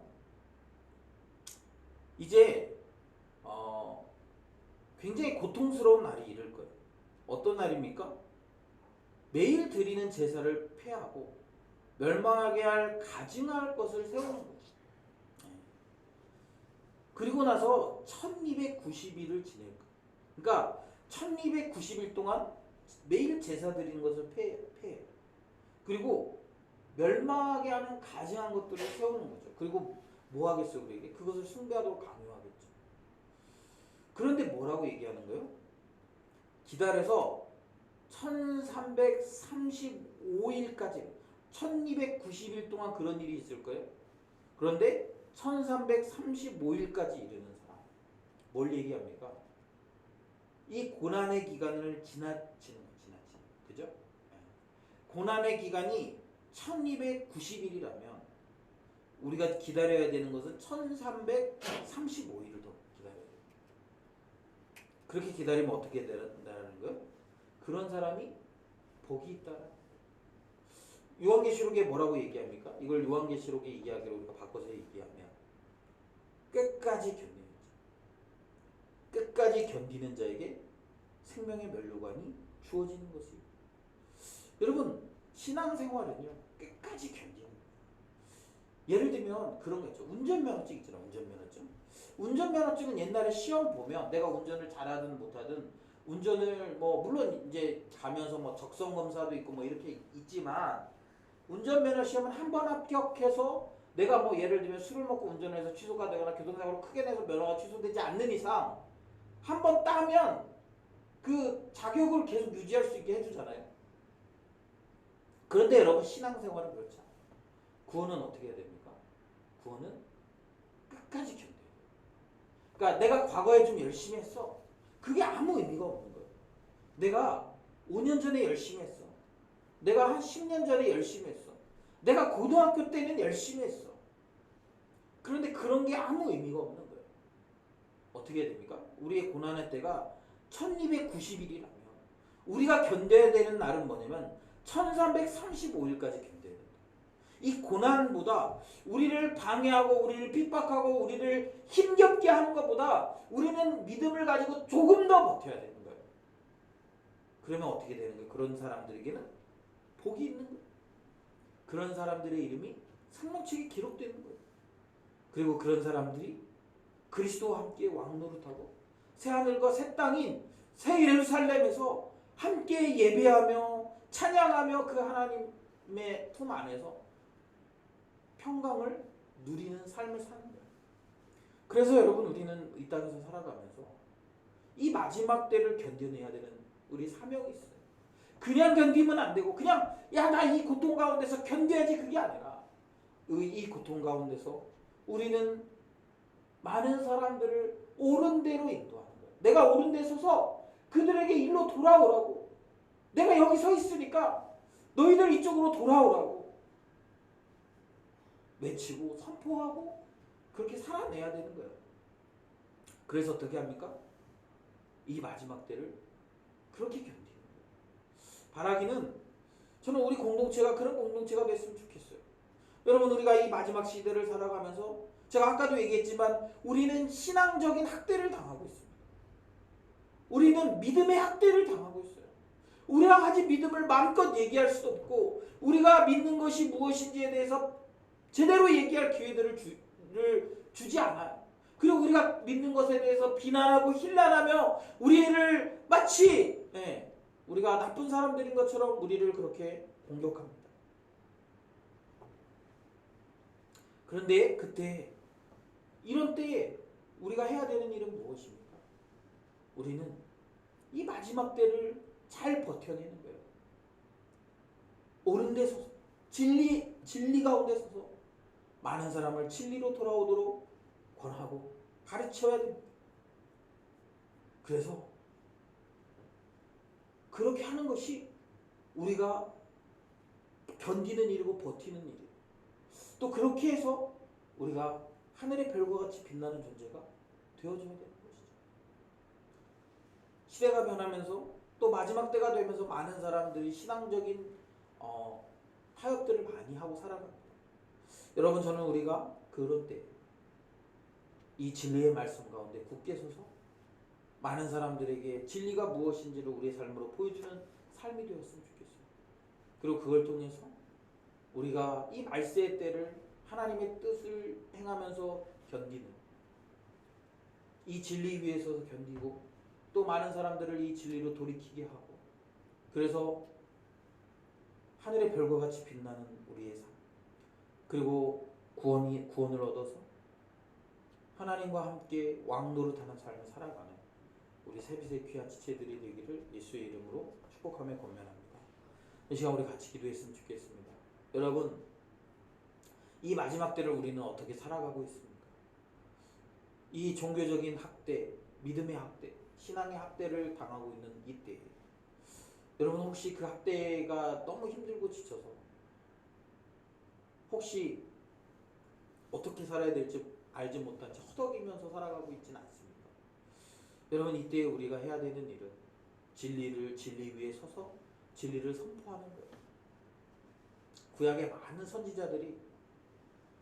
이제 굉장히 고통스러운 날이 이를 거예요. 어떤 날입니까? 매일 드리는 제사를 폐하고 멸망하게 할 가증할 것을 세우는 거죠. 그리고 나서 1290일을 지낼 거예요. 그러니까 1290일 동안 매일 제사 드리는 것을 폐해요. 그리고 멸망하게 하는 가증한 것들을 세우는 거죠. 그리고 뭐 하겠어요 우리에게? 그것을 숭배하도록 강요하겠죠. 그런데 뭐라고 얘기하는 거예요? 기다려서 1335일까지 1290일 동안 그런 일이 있을 거예요. 그런데 1335일까지 이르는 사람 뭘 얘기합니까? 이 고난의 기간을 지나치는 그죠? 고난의 기간이 1290일이라면 우리가 기다려야 되는 것은 1335일을 더 기다려야 돼요. 그렇게 기다리면 어떻게 된다는 거예요? 그런 사람이 복이 있다. 요한계시록에 뭐라고 얘기합니까? 이걸 요한계시록의 이야기로 우리가 바꿔서 얘기하면 끝까지 견디는 자, 끝까지 견디는 자에게 생명의 면류관이 주어지는 것이. 여러분 신앙생활은요 끝까지 견디는 거예요. 예를 들면 그런 거 있죠. 운전면허증 있잖아. 운전면허증은 옛날에 시험 보면 내가 운전을 잘하든 못하든 운전을 물론 이제 가면서 적성 검사도 있고 이렇게 있지만 운전면허 시험은 한 번 합격해서 내가 예를 들면 술을 먹고 운전을 해서 취소가 되거나 교통사고를 크게 내서 면허가 취소되지 않는 이상 한 번 따면 그 자격을 계속 유지할 수 있게 해주잖아요. 그런데 여러분 신앙생활은 그렇지 않아요. 구원은 어떻게 해야 됩니까? 구원은 끝까지 견뎌야 돼요. 그러니까 내가 과거에 좀 열심히 했어. 그게 아무 의미가 없는 거예요. 내가 5년 전에 열심히 했어. 내가 한 10년 전에 열심히 했어. 내가 고등학교 때는 열심히 했어. 그런데 그런 게 아무 의미가 없는 거예요. 어떻게 해야 됩니까? 우리의 고난의 때가 1290일이라면 우리가 견뎌야 되는 날은 뭐냐면 1335일까지 견뎌야 된다. 이 고난보다 우리를 방해하고 우리를 핍박하고 우리를 힘겹게 하는 것보다 우리는 믿음을 가지고 조금 더 버텨야 되는 거예요. 그러면 어떻게 되는 거예요? 그런 사람들에게는 복이 있는 거예요. 그런 사람들의 이름이 생명책에 기록되는 거예요. 그리고 그런 사람들이 그리스도와 함께 왕노릇하고 새하늘과 새 땅인 새 예루살렘에서 함께 예배하며 찬양하며 그 하나님의 품 안에서 평강을 누리는 삶을 사는 거예요. 그래서 여러분 우리는 이 땅에서 살아가면서 이 마지막 때를 견뎌내야 되는 우리 사명이 있어요. 그냥 견디면 안 되고 그냥 나 이 고통 가운데서 견뎌야지 그게 아니라 이 고통 가운데서 우리는 많은 사람들을 옳은 대로 인도하는 거예요. 내가 옳은 데 서서 그들에게 일로 돌아오라고. 내가 여기 서 있으니까 너희들 이쪽으로 돌아오라고 외치고 선포하고 그렇게 살아내야 되는 거예요. 그래서 어떻게 합니까? 이 마지막 때를 그렇게 견디는 거예요. 바라기는 저는 우리 공동체가 그런 공동체가 됐으면 좋겠어요. 여러분, 우리가 이 마지막 시대를 살아가면서 제가 아까도 얘기했지만 우리는 신앙적인 학대를 당하고 있습니다. 우리는 믿음의 학대를 당하고 있어요. 우리가 아직 믿음을 마음껏 얘기할 수도 없고 우리가 믿는 것이 무엇인지에 대해서 제대로 얘기할 기회들을 주지 않아요. 그리고 우리가 믿는 것에 대해서 비난하고 힐난하며 우리를 마치 우리가 나쁜 사람들인 것처럼 우리를 그렇게 공격합니다. 그런데 그때 이런 때에 우리가 해야 되는 일은 무엇입니까? 우리는 이 마지막 때를 잘 버텨내는 거예요. 옳은 데 서서 진리 가운데 서서 많은 사람을 진리로 돌아오도록 권하고 가르쳐야 됩니다. 그래서 그렇게 하는 것이 우리가 견디는 일이고 버티는 일이에요. 또 그렇게 해서 우리가 하늘의 별과 같이 빛나는 존재가 되어줘야 되는 것이죠. 시대가 변하면서 또 마지막 때가 되면서 많은 사람들이 신앙적인 타협들을 많이 하고 살아갑니다. 여러분, 저는 우리가 그런 때 이 진리의 말씀 가운데 굳게 서서 많은 사람들에게 진리가 무엇인지를 우리의 삶으로 보여주는 삶이 되었으면 좋겠어요. 그리고 그걸 통해서 우리가 이 말세의 때를 하나님의 뜻을 행하면서 견디는 이 진리 위에 서서 견디고 또 많은 사람들을 이 진리로 돌이키게 하고 그래서 하늘의 별과 같이 빛나는 우리의 삶 그리고 구원을 얻어서 하나님과 함께 왕노릇하는 삶을 살아가는 우리 세빛의 귀한 지체들이 되기를 예수의 이름으로 축복하며 권면합니다. 이 시간 우리 같이 기도했으면 좋겠습니다. 여러분, 이 마지막 때를 우리는 어떻게 살아가고 있습니까? 이 종교적인 학대, 믿음의 학대, 신앙의 학대를 당하고 있는 이때에 여러분, 혹시 그 학대가 너무 힘들고 지쳐서 혹시 어떻게 살아야 될지 알지 못한 채 허덕이면서 살아가고 있지는 않습니까? 여러분, 이때 우리가 해야 되는 일은 진리 위에 서서 진리를 선포하는 거예요. 구약의 많은 선지자들이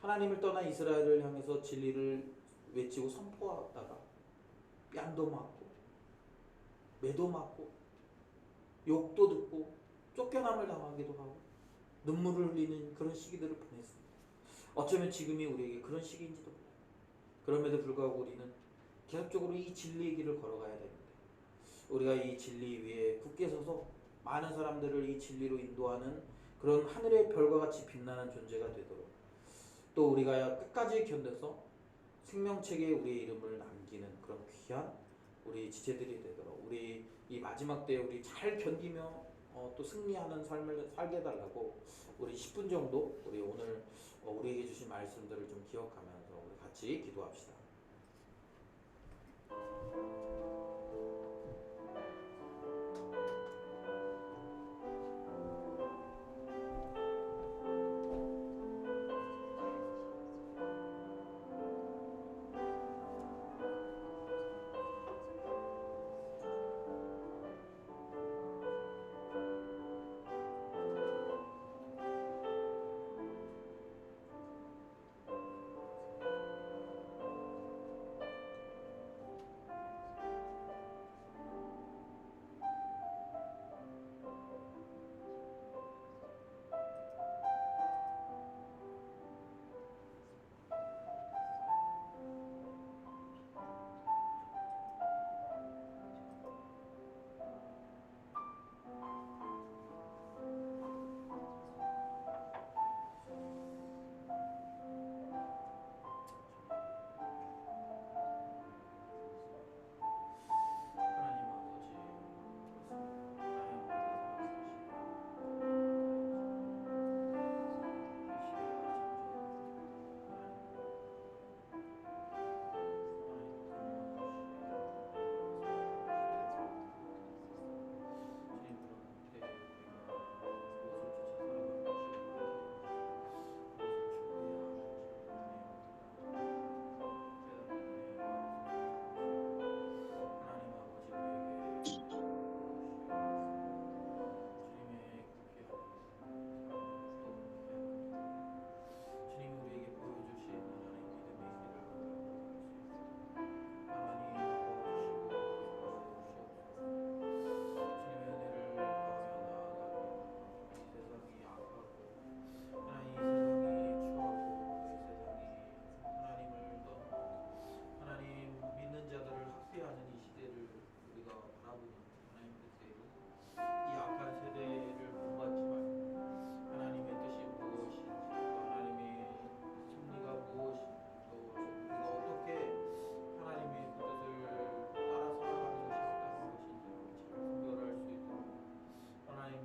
하나님을 떠난 이스라엘을 향해서 진리를 외치고 선포하다가 뺨도 맞고 매도 맞고 욕도 듣고 쫓겨남을 당하기도 하고 눈물을 흘리는 그런 시기들을 보냈습니다. 어쩌면 지금이 우리에게 그런 시기인지도 몰라요. 그럼에도 불구하고 우리는 계속적으로 이 진리의 길을 걸어가야 되는데 우리가 이 진리 위에 굳게 서서 많은 사람들을 이 진리로 인도하는 그런 하늘의 별과 같이 빛나는 존재가 되도록 또 우리가 끝까지 견뎌서 생명책에 우리의 이름을 남기는 그런 귀한 우리 지체들이 되도록 우리 이 마지막 때에 우리 잘 견디며 또 승리하는 삶을 살게 해달라고 우리 10분 정도 우리 오늘 우리에게 주신 말씀들을 좀 기억하면서 우리 같이 기도합시다.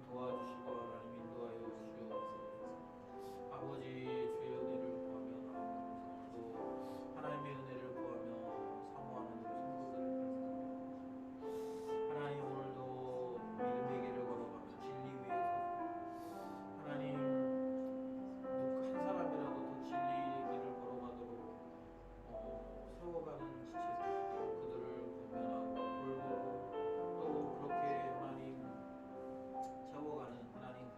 도와주시고 하나님 인도하여 주시옵소서. 아버지 주의 은혜를 구하며 나아갑니다. 또 하나님의 은혜를 구하며 사모하는 우리 성도들을 간직합니다. 하나님 오늘도 믿음의 길을 걸어가며 진리 위에서 하나님 한 사람이라도 더 진리의 길을 걸어가도록 세워가는 지체들 그들을 보면하고 돌보고 또 그렇게 하나님 세워가는 하나님 그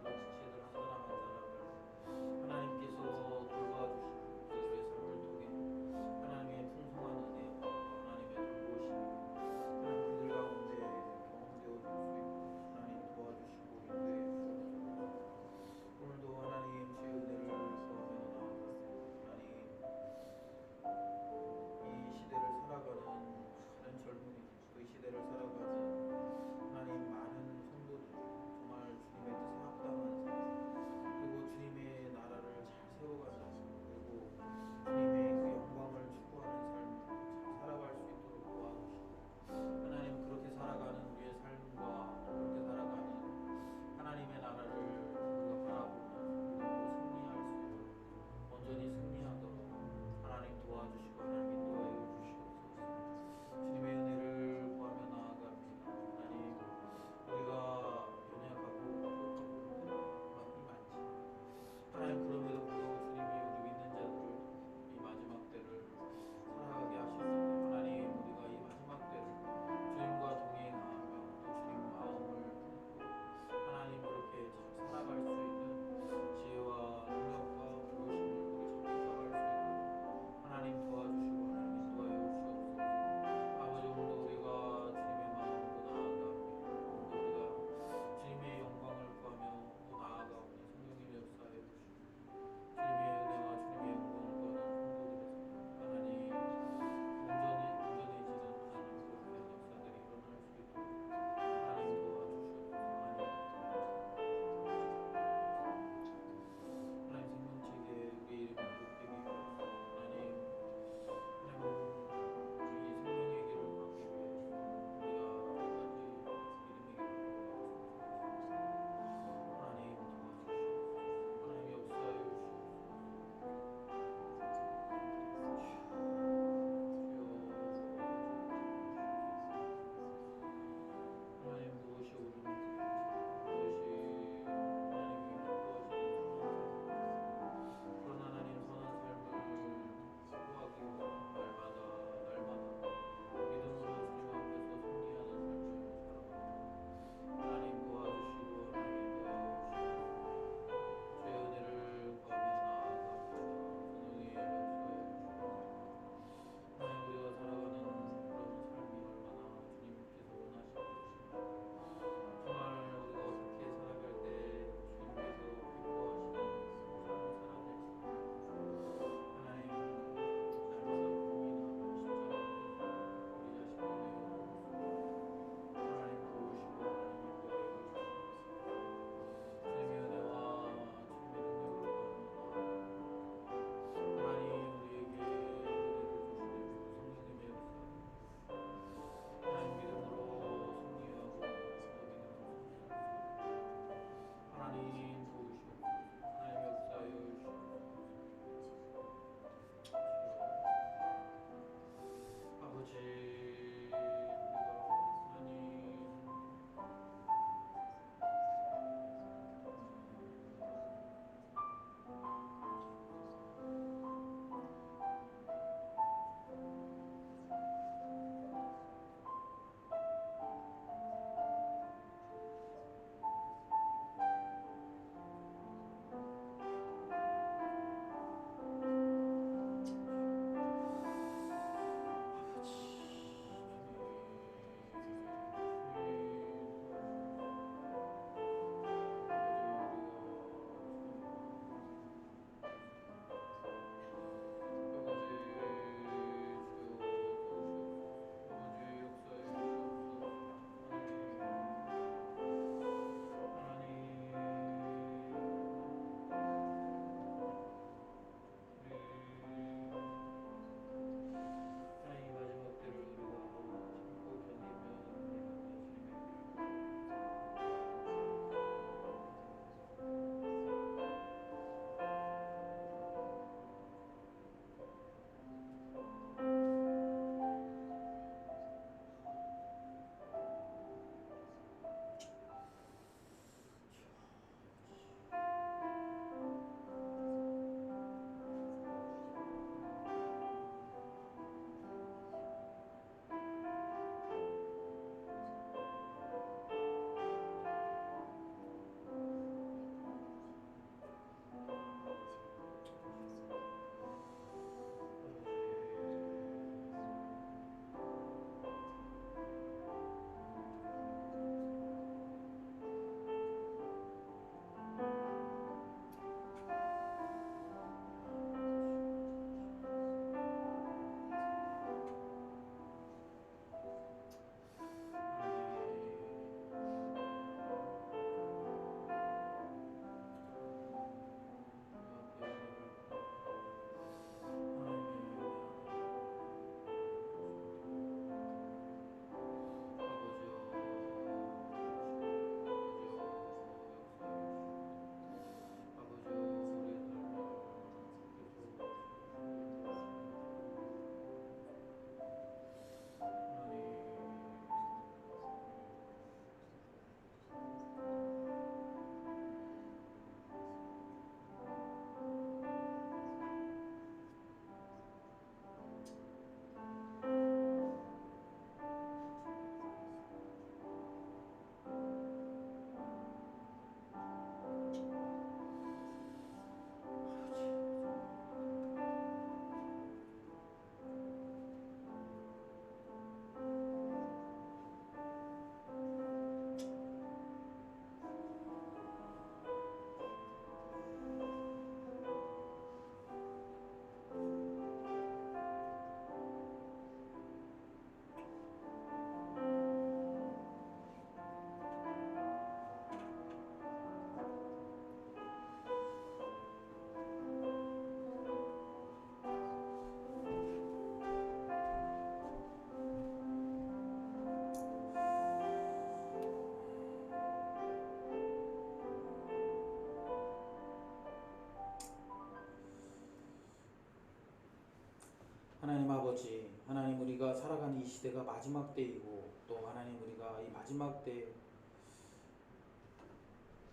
하나님 우리가 살아가는 이 시대가 마지막 때이고 또 하나님 우리가 이 마지막 때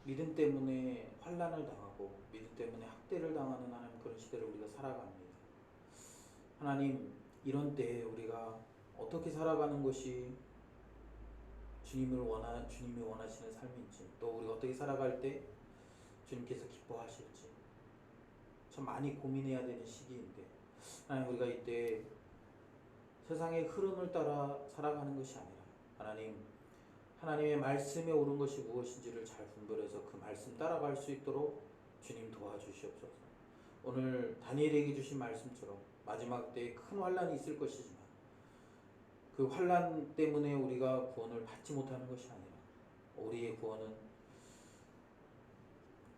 믿음 때문에 환난을 당하고 믿음 때문에 학대를 당하는 하나님 그런 시대를 우리가 살아갑니다. 하나님 이런 때에 우리가 어떻게 살아가는 것이 주님이 원하시는 삶인지 또 우리가 어떻게 살아갈 때 주님께서 기뻐하실지 참 많이 고민해야 되는 시기인데 하나님 우리가 이때 세상의 흐름을 따라 살아가는 것이 아니라 하나님의 말씀에 옳은 것이 무엇인지를 잘 분별해서 그 말씀 따라갈 수 있도록 주님 도와주시옵소서. 오늘 다니엘에게 주신 말씀처럼 마지막 때에 큰 환난이 있을 것이지만 그 환난 때문에 우리가 구원을 받지 못하는 것이 아니라 우리의 구원은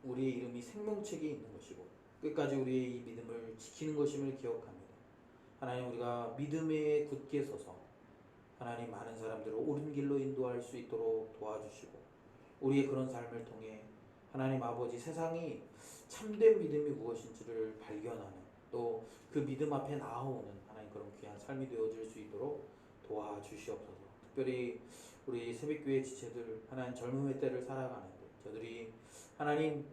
우리의 이름이 생명책에 있는 것이고 끝까지 우리의 이 믿음을 지키는 것임을 기억합니다. 하나님 우리가 믿음에 굳게 서서 하나님 많은 사람들을 옳은 길로 인도할 수 있도록 도와주시고 우리의 그런 삶을 통해 하나님 아버지 세상이 참된 믿음이 무엇인지를 발견하는 또 그 믿음 앞에 나아오는 하나님 그런 귀한 삶이 되어질 수 있도록 도와주시옵소서. 특별히 우리 새벽교회 지체들 하나님 젊음의 때를 살아가는데 저들이 하나님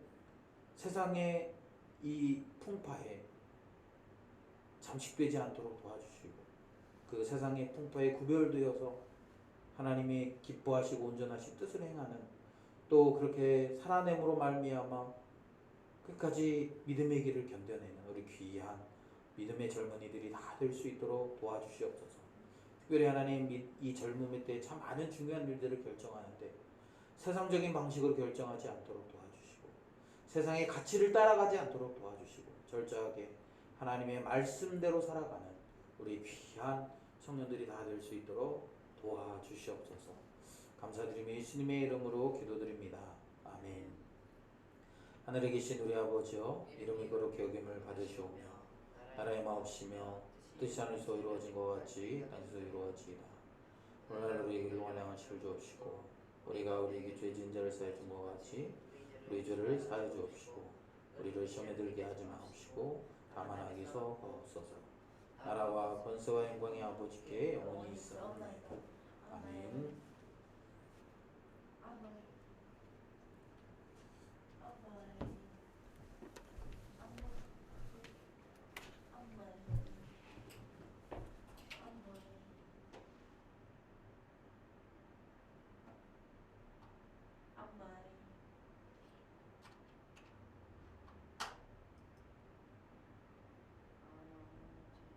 세상의 이 풍파에 잠식되지 않도록 도와주시고 그 세상의 풍파에 구별되어서 하나님이 기뻐하시고 온전하신 뜻을 행하는 또 그렇게 살아냄으로 말미암아 끝까지 믿음의 길을 견뎌내는 우리 귀한 믿음의 젊은이들이 다 될 수 있도록 도와주시옵소서. 특별히 하나님 이 젊음의 때 참 많은 중요한 일들을 결정하는데 세상적인 방식으로 결정하지 않도록 도와주시고 세상의 가치를 따라가지 않도록 도와주시고 철저하게 하나님의 말씀대로 살아가는 우리 귀한 청년들이 다 될 수 있도록 도와주시옵소서. 감사드리며 예수님의 이름으로 기도드립니다. 아멘. 하늘에 계신 우리 아버지여 이름이 거룩히 여김을 받으시오며 나라의 마옵시며 뜻이 하늘에서 이루어진 것 같이 땅에서 이루어지이다. 오늘날 우리에게 일용할 양식을 주옵시고 우리가 우리에게 죄 지은 자를 사하여 준 것 같이 우리 죄를 사하여 주옵시고 우리를 시험에 들게 하지 마옵시고 다만 악에서 구하옵소서. 나라와 권세와 영광의 아버지께 영원히 있사옵나이다. 아멘.